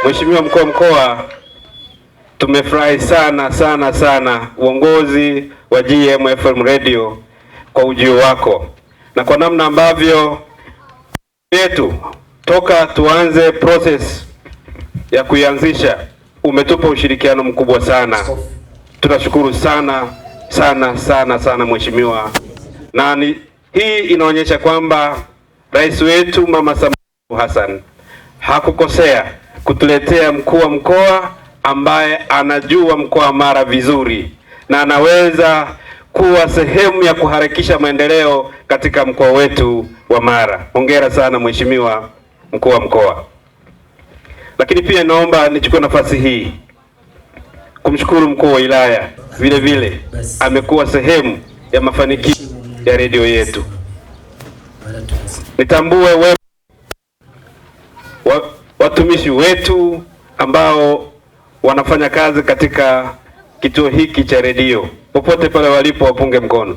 Mheshimiwa Mkuu wa Mkoa, tumefurahi sana uongozi wa GM FM Radio kwa ujio wako na kwa namna ambavyo yetu toka tuanze process ya kuianzisha umetupa ushirikiano mkubwa sana. Tunashukuru sana mheshimiwa. Na hii inaonyesha kwamba rais wetu Mama Samia Hassan hakukosea kutuletea mkuu wa mkoa ambaye anajua mkoa wa Mara vizuri na anaweza kuwa sehemu ya kuharakisha maendeleo katika mkoa wetu wa Mara. Hongera sana mheshimiwa mkuu wa mkoa. Lakini pia naomba nichukue nafasi hii kumshukuru mkuu wa wilaya, vile vile amekuwa sehemu ya mafanikio ya redio yetu. Nitambue wewe watumishi wetu ambao wanafanya kazi katika kituo hiki cha redio, popote pale walipo wapunge mkono.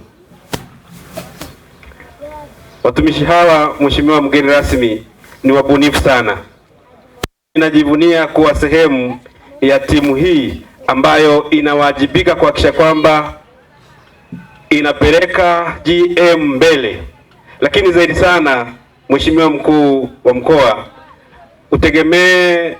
Watumishi hawa, mheshimiwa mgeni rasmi, ni wabunifu sana. Ninajivunia kuwa sehemu ya timu hii ambayo inawajibika kuhakikisha kwamba inapeleka GM mbele. Lakini zaidi sana, mheshimiwa mkuu wa mkoa, utegemee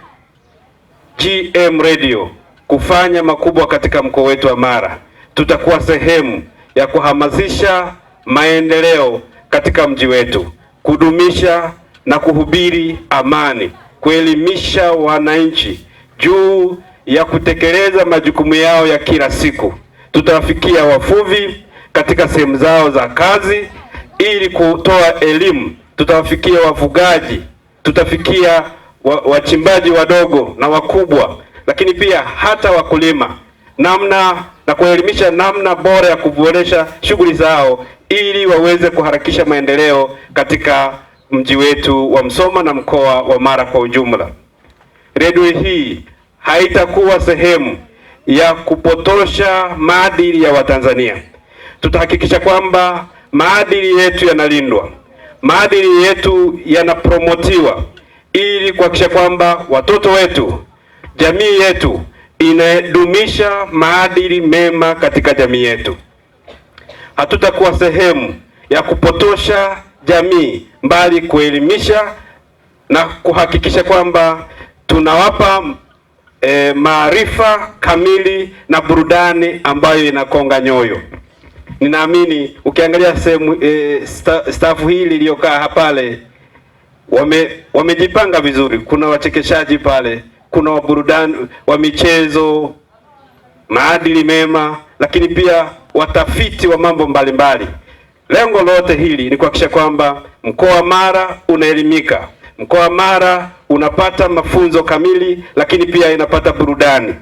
GM Radio kufanya makubwa katika mkoa wetu wa Mara. Tutakuwa sehemu ya kuhamasisha maendeleo katika mji wetu, kudumisha na kuhubiri amani, kuelimisha wananchi juu ya kutekeleza majukumu yao ya kila siku. Tutawafikia wavuvi katika sehemu zao za kazi ili kutoa elimu. Tutawafikia wafugaji, tutafikia wachimbaji wadogo na wakubwa, lakini pia hata wakulima, namna na kuelimisha namna bora ya kuboresha shughuli zao ili waweze kuharakisha maendeleo katika mji wetu wa Msoma na mkoa wa Mara kwa ujumla. Redio hii haitakuwa sehemu ya kupotosha maadili ya Watanzania. Tutahakikisha kwamba maadili yetu yanalindwa, maadili yetu yanapromotiwa ili kuhakikisha kwamba watoto wetu, jamii yetu inadumisha maadili mema katika jamii yetu. Hatutakuwa sehemu ya kupotosha jamii, mbali kuelimisha na kuhakikisha kwamba tunawapa maarifa kamili na burudani ambayo inakonga nyoyo. Ninaamini ukiangalia sehemu staff hili iliyokaa pale wamejipanga vizuri. Kuna wachekeshaji pale, kuna waburudani wa michezo, maadili mema, lakini pia watafiti wa mambo mbalimbali. Lengo lote hili ni kuhakikisha kwamba mkoa wa Mara unaelimika, mkoa wa Mara unapata mafunzo kamili, lakini pia inapata burudani.